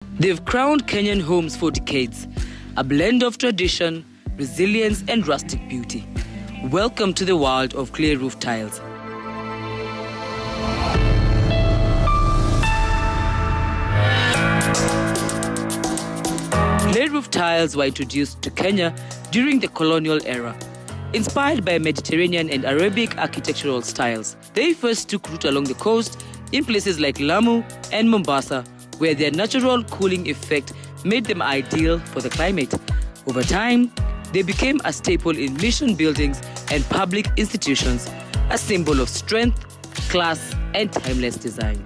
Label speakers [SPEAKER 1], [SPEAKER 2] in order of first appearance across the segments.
[SPEAKER 1] They've crowned Kenyan homes for decades, a blend of tradition, resilience, and rustic beauty. Welcome to the world of clay roof tiles. Clay roof tiles were introduced to Kenya during the colonial era. Inspired by Mediterranean and Arabic architectural styles, they first took root along the coast in places like Lamu and Mombasa, where their natural cooling effect made them ideal for the climate. Over time, they became a staple in mission buildings and public institutions, a symbol of strength, class, and timeless design.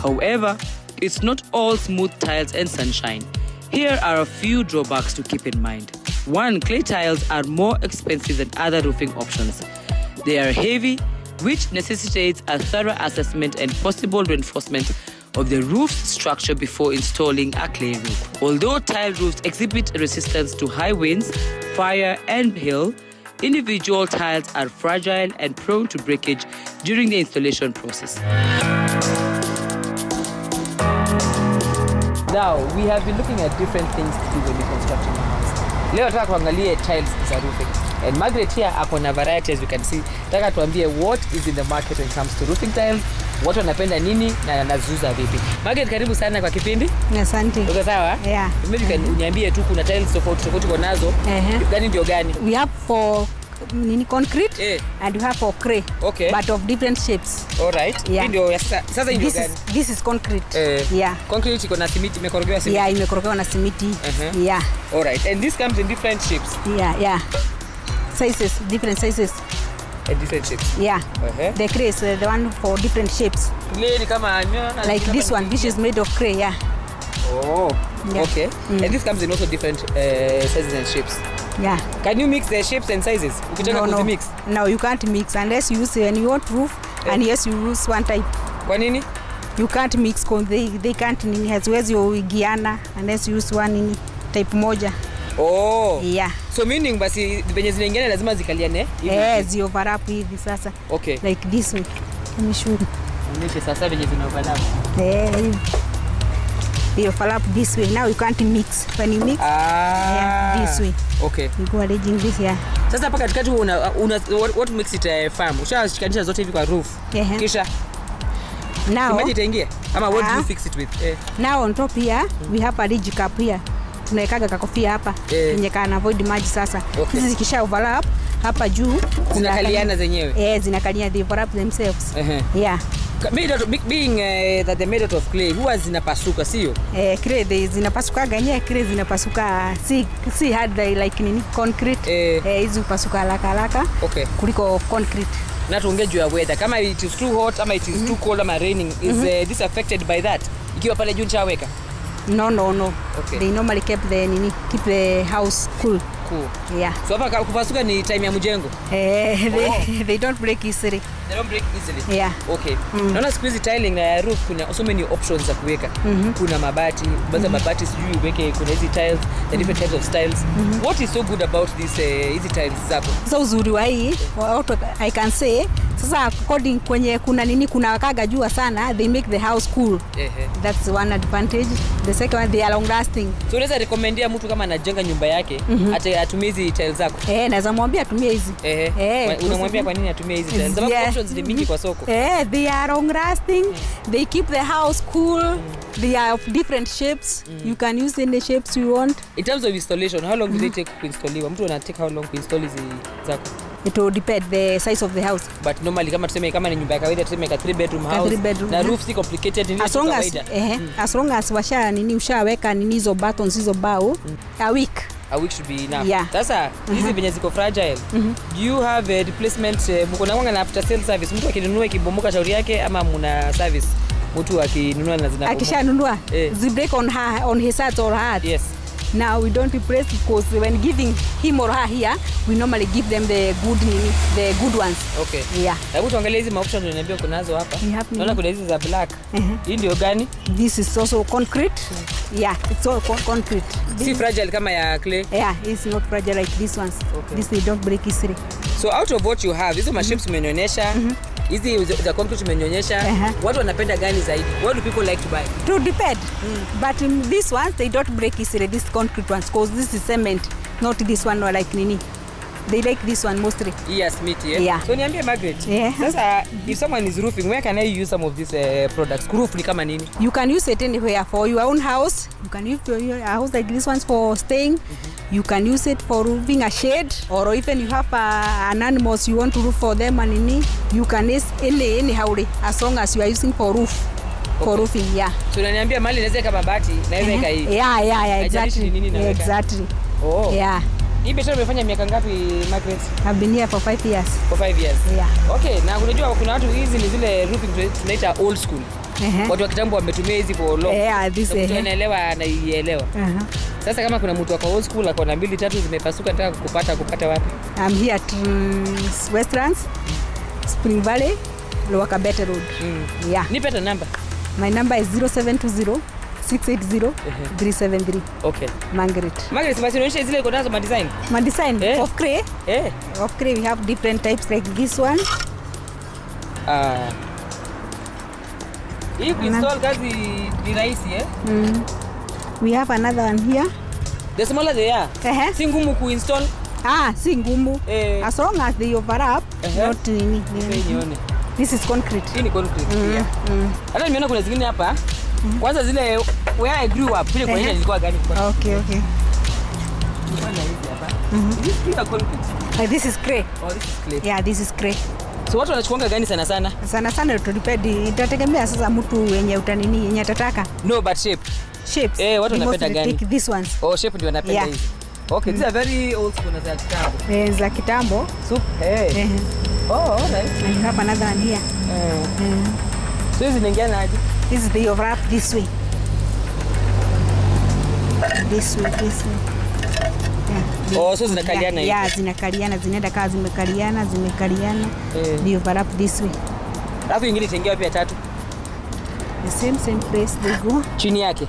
[SPEAKER 1] However, it's not all smooth tiles and sunshine. Here are a few drawbacks to keep in mind. 1. Clay tiles are more expensive than other roofing options. They are heavy, which necessitates a thorough assessment and possible reinforcement of the roof structure before installing a clay roof. Although tile roofs exhibit resistance to high winds, fire, and hail, individual tiles are fragile and prone to breakage during the installation process. Now, we have been looking at different things to do when you're constructing a house. Leo nataka tuangalie tiles za roofing. And Margaret here upon a variety, as you can see. Nataka tuambie what is in the market when it comes to roofing tiles, watu wanapenda nini na wanaziuza vipi. Margaret, karibu sana kwa kipindi.
[SPEAKER 2] Asante.
[SPEAKER 1] Uko sawa?
[SPEAKER 2] Yeah.
[SPEAKER 1] Maybe uniambie tu kuna tiles tofauti uko nazo. Gani ndio gani?
[SPEAKER 2] We have for concrete and we have for clay.
[SPEAKER 1] Okay.
[SPEAKER 2] But of different shapes.
[SPEAKER 1] All right.
[SPEAKER 2] Yeah.
[SPEAKER 1] Ndio sasa ndio gani?
[SPEAKER 2] This is concrete. Yeah.
[SPEAKER 1] Concrete iko na simiti, imekorogewa simiti.
[SPEAKER 2] Yeah, imekorogewa na simiti. Yeah.
[SPEAKER 1] All right. And this comes in different shapes.
[SPEAKER 2] Yeah. Sizes, different sizes.
[SPEAKER 1] And different shapes.
[SPEAKER 2] Yeah. The clay is the one for different shapes.
[SPEAKER 1] Clay ni kama
[SPEAKER 2] like this one, which is made of clay, yeah.
[SPEAKER 1] Oh. Yeah. Okay. And this comes in also different sizes and shapes.
[SPEAKER 2] Yeah.
[SPEAKER 1] Can you mix the shapes and sizes?
[SPEAKER 2] No.
[SPEAKER 1] Mix?
[SPEAKER 2] No, you can't mix unless you use when you want roof and yes, you use one type.
[SPEAKER 1] Kwa nini?
[SPEAKER 2] You can't mix because they can't haziwezi uigiana unless you use one type moja.
[SPEAKER 1] Oh.
[SPEAKER 2] Yeah.
[SPEAKER 1] So meaning basi venye zinaingana lazima zikaliane
[SPEAKER 2] hivi. Zi overlap hivi sasa.
[SPEAKER 1] Okay.
[SPEAKER 2] Like this way. Let me show you.
[SPEAKER 1] Nionyeshe sasa venye zina overlap.
[SPEAKER 2] You overlap this way. Now you can't mix. When you mix, this way.
[SPEAKER 1] Okay.
[SPEAKER 2] You go arranging this here.
[SPEAKER 1] Sasa hapa katikati what makes it firm? Ushashikanisha zote hivi kwa roof. Kisha
[SPEAKER 2] now
[SPEAKER 1] maji itaingia ama what do you fix it with?
[SPEAKER 2] Now on top here we have a ridge cap here. Tunaekaga kakofia hapa yenye kana avoid maji sasa. Hizi zikisha overlap hapa juu
[SPEAKER 1] zinakaliana zenyewe.
[SPEAKER 2] Zinakaliana, they overlap themselves. Yeah.
[SPEAKER 1] Being that they made out of clay, huwa zinapasuka sio?
[SPEAKER 2] Clay zinapasuka ganye, clay zinapasuka si hard like nini concrete. Hizi upasuka haraka
[SPEAKER 1] okay,
[SPEAKER 2] kuliko concrete.
[SPEAKER 1] Na tuongee juu ya weather. Kama it is too hot ama it is too cold ama raining, is this affected by that? Ikiwa pale juu nchaweka?
[SPEAKER 2] No.
[SPEAKER 1] Okay.
[SPEAKER 2] They normally keep the house cool. Yeah.
[SPEAKER 1] So hapa kupasuka ni time ya mjengo.
[SPEAKER 2] They don't break easily.
[SPEAKER 1] They don't break easily.
[SPEAKER 2] Yeah.
[SPEAKER 1] Okay. Naona siku hizi tiling na roof kuna so many options za kuweka. Kuna mabati, baadhi mabati sijui uweke, kuna hizi tiles, the different types of styles. What is so good about this hizi tiles zako?
[SPEAKER 2] Sasa uzuri wa hii, what I can say, sasa according kwenye kuna nini kuna kaga jua sana, they make the house cool. That's one advantage. The second one, they are long lasting.
[SPEAKER 1] So unaweza recommendia mtu kama anajenga nyumba yake atumie hizi tiles zako?
[SPEAKER 2] Naweza mwambia atumie hizi.
[SPEAKER 1] Unamwambia kwa nini atumie hizi tiles? Sababu options ni mingi kwa soko.
[SPEAKER 2] They are long lasting. They keep the house cool. They are of different shapes. You can use any shapes you want.
[SPEAKER 1] In terms of installation, how long do they take to install? Mtu ana take how long to install hizi zako?
[SPEAKER 2] It will depend the size of the house.
[SPEAKER 1] But normally kama tuseme kama ni nyumba ya kawaida tuseme 3 bedroom house na roof si complicated ni kawaida.
[SPEAKER 2] As long as washa nini ushaweka nini hizo buttons hizo bao, a week
[SPEAKER 1] should be enough.
[SPEAKER 2] Yeah.
[SPEAKER 1] Sasa hizi venye ziko fragile. Do you have a replacement mko na after sale service? Mtu akinunua ikibomoka shauri yake ama mna service? Mtu akinunua na zinabomoka.
[SPEAKER 2] Akishanunua zi break on his side or hard.
[SPEAKER 1] Yes.
[SPEAKER 2] Now we don't replace because when giving him or her here, we normally give them the good ones.
[SPEAKER 1] Okay.
[SPEAKER 2] Yeah.
[SPEAKER 1] Hebu tuangalie hizi options unaniambia kunazo hapa. Naona kuna hizi za black. Hii ndio gani?
[SPEAKER 2] This is also concrete. Yeah, it's all concrete.
[SPEAKER 1] Si fragile kama ya clay.
[SPEAKER 2] Yeah, it's not fragile like these ones. This they don't break easily.
[SPEAKER 1] So out of what you have, hizo shapes umenionyesha. hizi za concrete umenyonyesha, watu wanapenda gani zaidi? What do people like to buy?
[SPEAKER 2] To depend. But these ones, they don't break easily, these concrete ones, because this is cement, not this one or like nini. They like this one mostly.
[SPEAKER 1] Yes, meat, yeah?
[SPEAKER 2] Yeah.
[SPEAKER 1] So niambie Margaret.
[SPEAKER 2] Yeah.
[SPEAKER 1] Sasa, if someone is roofing, where can I use some of these products? Roof ni kama nini?
[SPEAKER 2] You can use it anywhere for your own house. You can use your house like this ones for staying. You can use it for roofing a shed, or even you have an animals you want to roof for them and nini. You can use anyhow as long as you are using for roof. For roofing, yeah.
[SPEAKER 1] So unaniambia mali inaweza kama bati, inaweza ika hii.
[SPEAKER 2] Yeah, exactly. Exactly.
[SPEAKER 1] Oh.
[SPEAKER 2] Yeah.
[SPEAKER 1] Hii biashara umefanya miaka ngapi, Margaret?
[SPEAKER 2] I've been here for 5 years.
[SPEAKER 1] For 5 years?
[SPEAKER 2] Yeah.
[SPEAKER 1] Okay, na unajua kuna watu hizi ni zile roofing tunaita old school. Watu wa kitambo wametumia hizi for long.
[SPEAKER 2] Yeah, this
[SPEAKER 1] mtu anaelewa anaielewa. Sasa kama kuna mtu wako old school akona 2 3 zimepasuka, nataka kupata wapi? I'm
[SPEAKER 2] here at Westlands, Spring Valley, Lower Kabete Road. Yeah.
[SPEAKER 1] Nipe ta number.
[SPEAKER 2] My number is 0720 680 373.
[SPEAKER 1] Okay.
[SPEAKER 2] Margaret,
[SPEAKER 1] basi unaonyesha zile iko nazo design.
[SPEAKER 2] Design of clay. Of clay we have different types like this one.
[SPEAKER 1] Hii install kazi ni rahisi
[SPEAKER 2] We have another one here.
[SPEAKER 1] The smaller they are. Si ngumu kuinstall.
[SPEAKER 2] Si ngumu. As long as they overlap, not nini. This is concrete.
[SPEAKER 1] Hii ni concrete. Hata nimeona kuna zingine hapa. Kwanza zile where I grew up, kule kwa nilikuwa gani kwa.
[SPEAKER 2] Okay.
[SPEAKER 1] Nimeona hizi hapa. This is concrete.
[SPEAKER 2] This is clay.
[SPEAKER 1] Oh, this is clay.
[SPEAKER 2] Yeah, this is clay.
[SPEAKER 1] So watu wanachukuanga gani sana?
[SPEAKER 2] Sana to depend. Itategemea sasa mtu yenye utanini yenye atataka.
[SPEAKER 1] No, but shapes.
[SPEAKER 2] Watu
[SPEAKER 1] wanapenda gani?
[SPEAKER 2] Take these ones.
[SPEAKER 1] Oh, shape ndio wanapenda hizi. Okay, these are very old school za kitambo.
[SPEAKER 2] Za kitambo.
[SPEAKER 1] Oh, alright.
[SPEAKER 2] And you have another one here.
[SPEAKER 1] So hizi zinaingiana aje?
[SPEAKER 2] This is the overlap this way. This way.
[SPEAKER 1] Yeah. So zinakaliana hivi.
[SPEAKER 2] Yeah, zinakaliana, zinaenda kazi zimekaliana. The overlap this way.
[SPEAKER 1] Alafu ingine itaingia wapi ya tatu?
[SPEAKER 2] The same place they go.
[SPEAKER 1] Chini yake?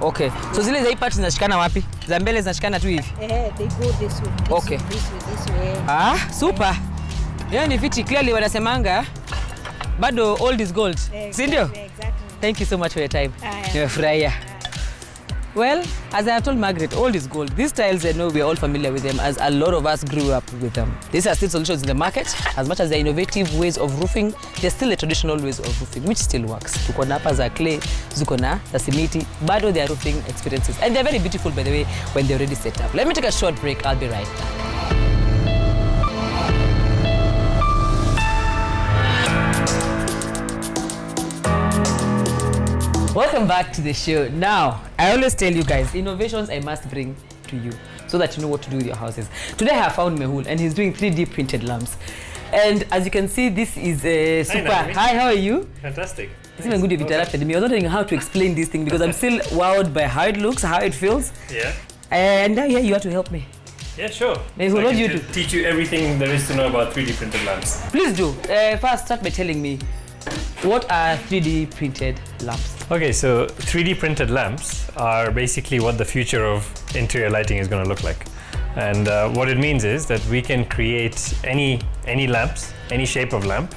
[SPEAKER 1] Okay. So zile za hii part zinashikana wapi? Za mbele zinashikana tu hivi?
[SPEAKER 2] They go this way.
[SPEAKER 1] Okay.
[SPEAKER 2] This way.
[SPEAKER 1] Super. Ni fiti, clearly wanasemanga bado old is gold. Si ndio?
[SPEAKER 2] Exactly.
[SPEAKER 1] Thank you so much for your time. Nimefurahia. Well, as I have told Margaret, old is gold. These tiles, I know we are all familiar with them as a lot of us grew up with them. These are still solutions in the market. As much as they're innovative ways of roofing, they're still the traditional ways of roofing, which still works. Tuko na hapa za clay, zuko na za simiti, bado they are roofing experiences. And they're very beautiful, by the way, when they're already set up. Let me take a short break. I'll be right back. Welcome back to the show. Now, I always tell you guys, innovations I must bring to you so that you know what to do with your houses. Today I have found Mehul and he's doing 3D printed lamps. And as you can see, this is super. Hi, how are you?
[SPEAKER 3] Fantastic.
[SPEAKER 1] It's even good you've interrupted me. I was wondering how to explain this thing because I'm still wowed by how it looks, how it feels.
[SPEAKER 3] Yeah.
[SPEAKER 1] And now you have to help me.
[SPEAKER 3] Yeah, sure.
[SPEAKER 1] Mehul, what do you do?
[SPEAKER 3] Teach you everything there is to know about 3D printed lamps.
[SPEAKER 1] Please do. First, start by telling me, what are 3D printed lamps?
[SPEAKER 3] Okay, so 3D printed lamps are basically what the future of interior lighting is going to look like. And what it means is that we can create any lamps, any shape of lamp,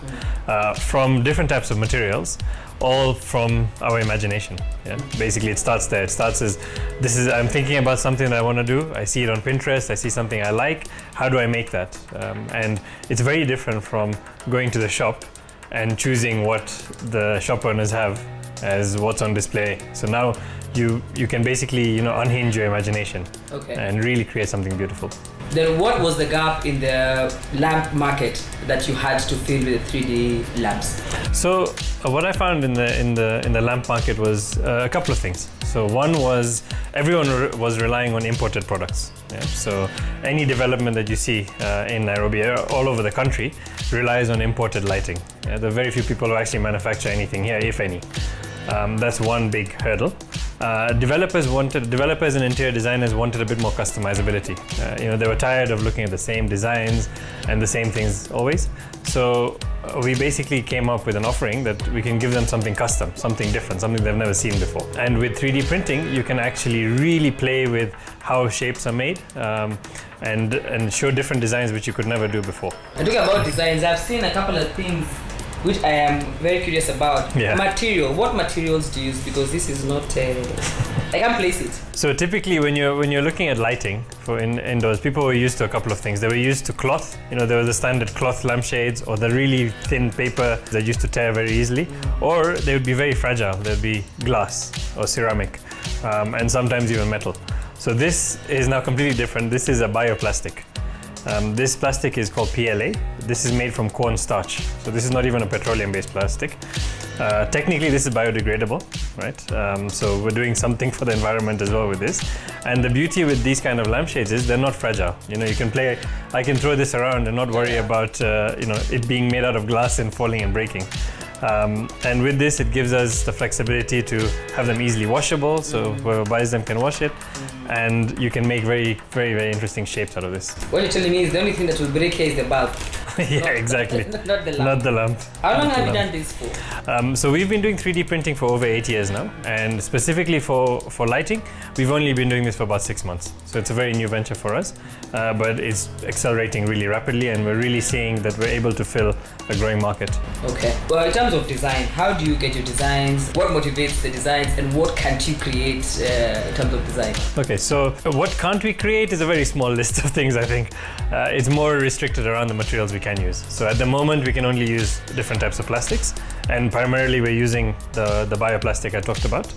[SPEAKER 3] from different types of materials, all from our imagination. Yeah? Basically, it starts there. It starts as, I'm thinking about something that I want to do. I see it on Pinterest. I see something I like. How do I make that? And it's very different from going to the shop and choosing what the shop owners have as what's on display. So now you can basically unhinge your imagination and really create something beautiful.
[SPEAKER 1] Then what was the gap in the lamp market that you had to fill with 3D lamps?
[SPEAKER 3] So what I found in the lamp market was a couple of things. So one was everyone was relying on imported products. Yeah? So any development that you see in Nairobi, all over the country, relies on imported lighting. Yeah? There are very few people who actually manufacture anything here, if any. That's one big hurdle. Developers and interior designers wanted a bit more customizability. They were tired of looking at the same designs and the same things always. So we basically came up with an offering that we can give them something custom, something different, something they've never seen before. And with 3D printing, you can actually really play with how shapes are made and show different designs which you could never do before.
[SPEAKER 1] And talking about designs, I've seen a couple of things which I am very curious about.
[SPEAKER 3] Yeah.
[SPEAKER 1] Material. What materials do you use? Because this is not. I can't place it.
[SPEAKER 3] So typically, when you're looking at lighting for indoors, people were used to a couple of things. They were used to cloth. There were the standard cloth lampshades, or the really thin paper that used to tear very easily, or they would be very fragile. They'd be glass or ceramic, and sometimes even metal. So this is now completely different. This is a bioplastic. This plastic is called PLA. This is made from corn starch. So this is not even a petroleum-based plastic. Technically, this is biodegradable, right? So we're doing something for the environment as well with this. And the beauty with these kind of lampshades is they're not fragile. You can play. I can throw this around and not worry about it being made out of glass and falling and breaking. And with this, it gives us the flexibility to have them easily washable, so whoever buys them can wash it, and you can make very, very, very interesting shapes out of this.
[SPEAKER 1] What you're telling me is the only thing that will break here is the bulb.
[SPEAKER 3] Yeah, exactly.
[SPEAKER 1] Not the lamp.
[SPEAKER 3] Not the lamp.
[SPEAKER 1] How long have you done this for?
[SPEAKER 3] So we've been doing 3D printing for over 8 years now, and specifically for lighting, we've only been doing this for about 6 months. So it's a very new venture for us, but it's accelerating really rapidly, and we're really seeing that we're able to fill a growing market.
[SPEAKER 1] Okay. Well, in terms of design, how do you get your designs? What motivates the designs, and what can't you create in terms of design?
[SPEAKER 3] Okay, so what can't we create is a very small list of things, I think. It's more restricted around the materials we can use. So at the moment, we can only use different types of plastics, and primarily we're using the bioplastic I talked about.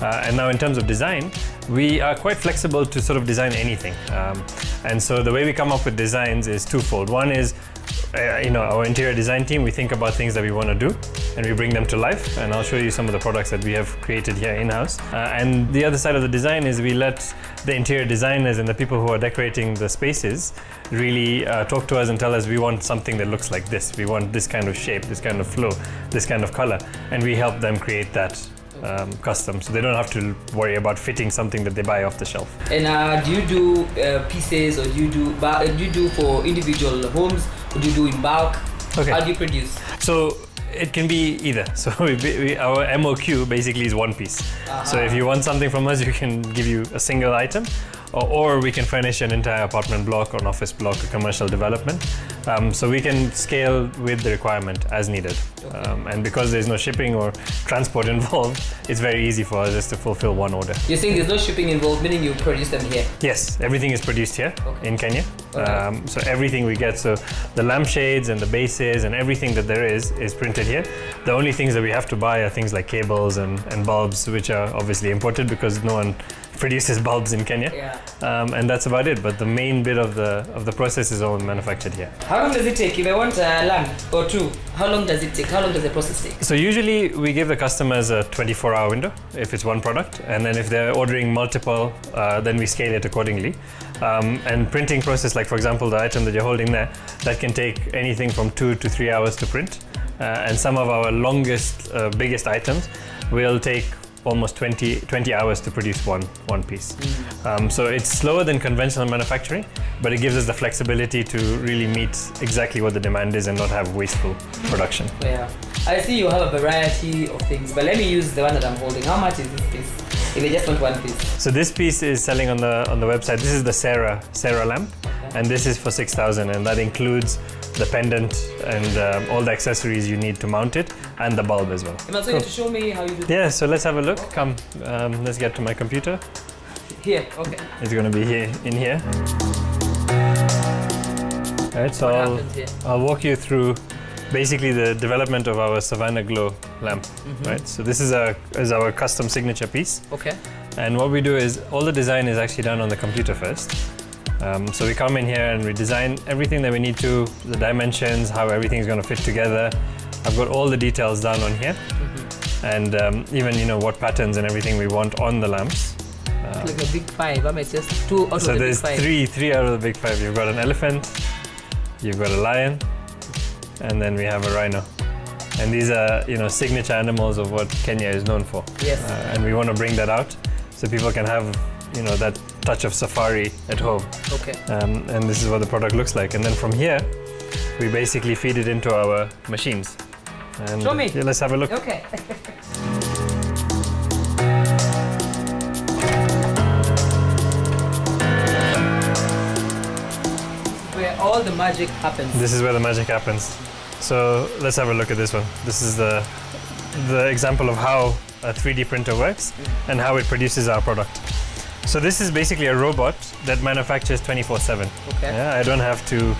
[SPEAKER 3] And now in terms of design, we are quite flexible to sort of design anything. And so the way we come up with designs is twofold. One is, our interior design team, we think about things that we want to do and we bring them to life, and I'll show you some of the products that we have created here in-house. And the other side of the design is we let the interior designers and the people who are decorating the spaces really talk to us and tell us we want something that looks like this, we want this kind of shape, this kind of flow, this kind of color, and we help them create that custom, so they don't have to worry about fitting something that they buy off the shelf. And
[SPEAKER 1] do you do pieces, or do you do for individual homes, or do you do in bulk?
[SPEAKER 3] Okay.
[SPEAKER 1] How do you produce?
[SPEAKER 3] So it can be either. So our MOQ basically is one piece. So if you want something from us, we can give you a single item, or we can furnish an entire apartment block or an office block or commercial development. So we can scale with the requirement as needed. And because there's no shipping or transport involved, it's very easy for us just to fulfill one order.
[SPEAKER 1] You're saying there's no shipping involved, meaning you produce them here?
[SPEAKER 3] Yes, everything is produced here in Kenya. So everything we get, so the lampshades and the bases and everything that there is printed here. The only things that we have to buy are things like cables and bulbs, which are obviously imported because no one produces bulbs in Kenya. And that's about it, but the main bit of the process is all manufactured here.
[SPEAKER 1] How long does it take? If I want a lamp or two, how long does it take? How long does the process take?
[SPEAKER 3] So usually we give the customers a 24-hour window if it's one product, and then if they're ordering multiple, then we scale it accordingly. And printing process, like for example the item that you're holding there, that can take anything from 2 to 3 hours to print. And some of our longest, biggest items will take almost 20 hours to produce one piece. So it's slower than conventional manufacturing, but it gives us the flexibility to really meet exactly what the demand is and not have wasteful production.
[SPEAKER 1] Yeah, I see you have a variety of things, but let me use the one that I'm holding. How much is this piece? If I just want one piece.
[SPEAKER 3] So this piece is selling on the website. This is the Sarah lamp, and this is for 6,000, and that includes the pendant and all the accessories you need to mount it, and the bulb as well.
[SPEAKER 1] You also to show me how you do that?
[SPEAKER 3] Yeah, so let's have a look. Come, let's get to my computer.
[SPEAKER 1] Here, okay.
[SPEAKER 3] It's going to be here, in here. All right, so I'll walk you through basically the development of our Savannah Glow lamp, right? So this is our custom signature piece.
[SPEAKER 1] Okay.
[SPEAKER 3] And what we do is all the design is actually done on the computer first. So we come in here and we design everything that we need to, the dimensions, how everything's going to fit together. I've got all the details done on here, and even what patterns and everything we want on the lamps.
[SPEAKER 1] Like a big five. I mean, it's just two out of the big five.
[SPEAKER 3] So there's three out of the big five. You've got an elephant, you've got a lion, and then we have a rhino. And these are signature animals of what Kenya is known for.
[SPEAKER 1] Yes.
[SPEAKER 3] And we want to bring that out so people can have that touch of safari at home.
[SPEAKER 1] Okay.
[SPEAKER 3] And this is what the product looks like. And then from here, we basically feed it into our machines. And
[SPEAKER 1] Show me.
[SPEAKER 3] Yeah, let's have a look.
[SPEAKER 1] Okay. Where all the magic happens.
[SPEAKER 3] This is where the magic happens. So let's have a look at this one. This is the example of how a 3D printer works and how it produces our product. So this is basically a robot that manufactures 24/7.
[SPEAKER 1] Okay.
[SPEAKER 3] Yeah, I don't have to,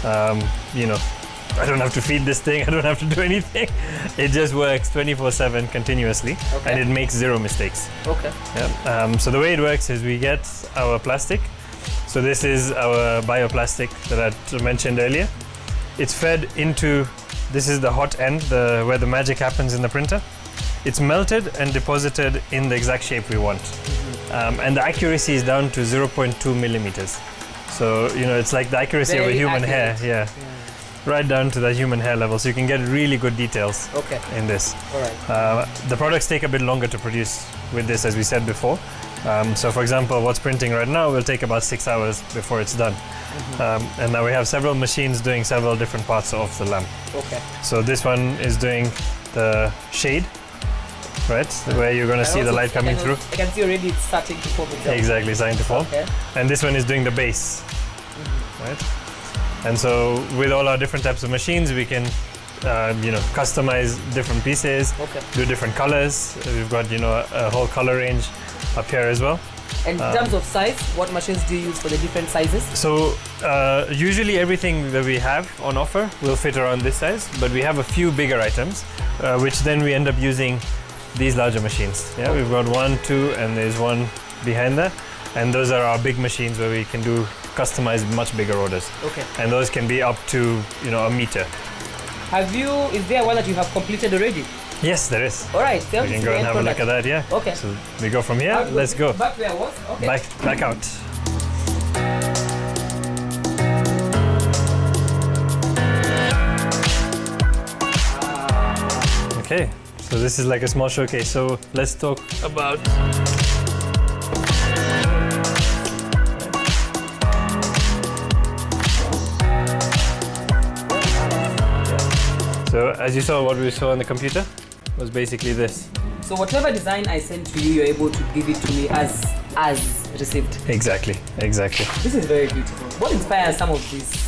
[SPEAKER 3] I don't have to feed this thing. I don't have to do anything. It just works 24/7 continuously,
[SPEAKER 1] Okay.
[SPEAKER 3] and it makes zero mistakes.
[SPEAKER 1] Okay.
[SPEAKER 3] Yeah. So the way it works is we get our plastic. So this is our bioplastic that I mentioned earlier. It's fed into, this is the hot end, where the magic happens in the printer. It's melted and deposited in the exact shape we want. And the accuracy is down to 0.2 millimeters. So, it's like the accuracy of a
[SPEAKER 1] Very
[SPEAKER 3] human
[SPEAKER 1] accurate.
[SPEAKER 3] hair. Yeah. Right down to the human hair level. So you can get really good details
[SPEAKER 1] Okay.
[SPEAKER 3] in this.
[SPEAKER 1] All right.
[SPEAKER 3] The products take a bit longer to produce with this, as we said before. So for example, what's printing right now will take about 6 hours before it's done. And now we have several machines doing several different parts of the lamp.
[SPEAKER 1] Okay.
[SPEAKER 3] So this one is doing the shade, right? Where you're going to see the light coming through.
[SPEAKER 1] I can see already it's starting to form itself.
[SPEAKER 3] Exactly, starting to form.
[SPEAKER 1] Okay.
[SPEAKER 3] And this one is doing the base, right? And so with all our different types of machines, we can, customize different pieces,
[SPEAKER 1] Okay.
[SPEAKER 3] do different colors. We've got, a whole color range up here as well.
[SPEAKER 1] And in terms of size, what machines do you use for the different sizes?
[SPEAKER 3] So usually everything that we have on offer will fit around this size, but we have a few bigger items, which then we end up using these larger machines. Yeah, we've got 1, 2, and there's one behind there. And those are our big machines where we can do customized much bigger orders.
[SPEAKER 1] Okay.
[SPEAKER 3] And those can be up to, a meter.
[SPEAKER 1] Is there one that you have completed already?
[SPEAKER 3] Yes, there is.
[SPEAKER 1] All right.
[SPEAKER 3] We can go and have a look at that, yeah.
[SPEAKER 1] Okay.
[SPEAKER 3] So we go from here, let's go.
[SPEAKER 1] Back where I was? Okay.
[SPEAKER 3] Back out. Okay, so this is like a small showcase. So let's talk about. So as you saw, what we saw on the computer was basically this.
[SPEAKER 1] So whatever design I send to you, you're able to give it to me as received.
[SPEAKER 3] Exactly.
[SPEAKER 1] This is very beautiful. What inspires some of these?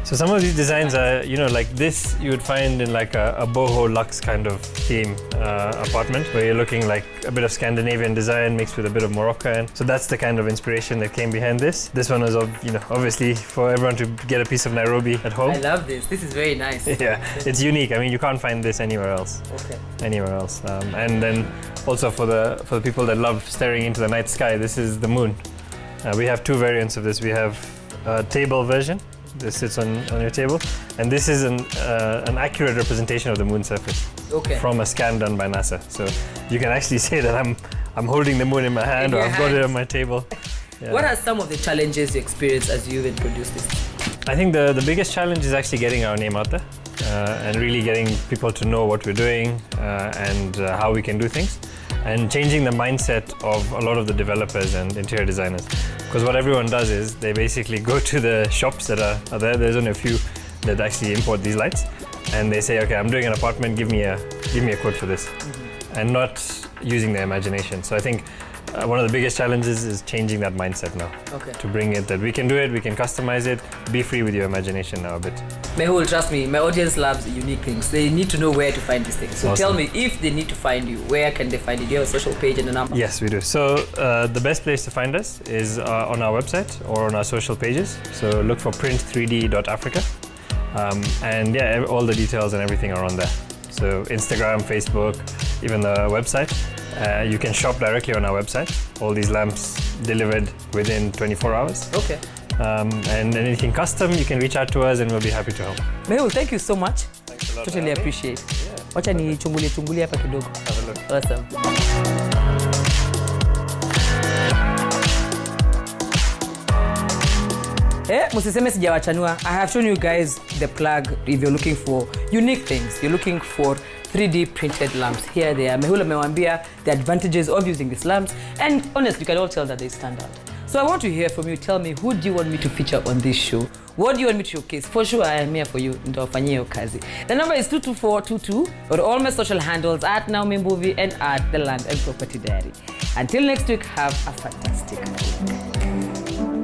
[SPEAKER 3] So some of these designs are, like this you would find in like a boho luxe kind of theme apartment, where you're looking like a bit of Scandinavian design mixed with a bit of Moroccan. So that's the kind of inspiration that came behind this. This one was, obviously for everyone to get a piece of Nairobi at home.
[SPEAKER 1] I love this. This is very nice.
[SPEAKER 3] Yeah, it's unique. I mean, you can't find this anywhere else.
[SPEAKER 1] Okay.
[SPEAKER 3] Anywhere else. And then also for the people that love staring into the night sky, this is the moon. We have two variants of this. We have a table version. This sits on your table, and this is an accurate representation of the moon surface.
[SPEAKER 1] Okay.
[SPEAKER 3] From a scan done by NASA. So you can actually say that I'm holding the moon in my hand, or I've got it on my table. Yeah.
[SPEAKER 1] What are some of the challenges you experience as you even produce this?
[SPEAKER 3] I think the biggest challenge is actually getting our name out there and really getting people to know what we're doing and how we can do things, and changing the mindset of a lot of the developers and interior designers. Because what everyone does is they basically go to the shops that are there. There's only a few that actually import these lights, and they say, okay, I'm doing an apartment, give me a quote for this, and not using their imagination. So I think one of the biggest challenges is changing that mindset now.
[SPEAKER 1] Okay.
[SPEAKER 3] To bring it that we can do it, we can customize it, be free with your imagination now a bit.
[SPEAKER 1] Mehul, trust me, my audience loves unique things. They need to know where to find these things. So
[SPEAKER 3] Awesome.
[SPEAKER 1] tell me, if they need to find you, where can they find you? Do you have a social page and a number?
[SPEAKER 3] Yes, we do. So the best place to find us is on our website or on our social pages. So look for print3d.africa. And yeah, all the details and everything are on there. So Instagram, Facebook, even the website. You can shop directly on our website. All these lamps delivered within 24 hours.
[SPEAKER 1] Okay.
[SPEAKER 3] And anything custom, you can reach out to us and we'll be happy to help.
[SPEAKER 1] Mehul, thank you so much.
[SPEAKER 3] Thanks a lot.
[SPEAKER 1] Totally appreciate. Wacha nichungulie hapa kidogo.
[SPEAKER 3] Have a look.
[SPEAKER 1] Awesome. Musiseme sijawachanua. I have shown you guys the plug if you're looking for unique things. You're looking for 3D printed lamps. Here they are. Mehul amewambia the advantages of using these lamps, and honestly, you can all tell that they stand out. So I want to hear from you. Tell me, who do you want me to feature on this show? What do you want me to showcase? For sure, I am here for you. The number is 22422 or all my social handles at Naomi Mbuvi and at The Land and Property Diary. Until next week, have a fantastic week.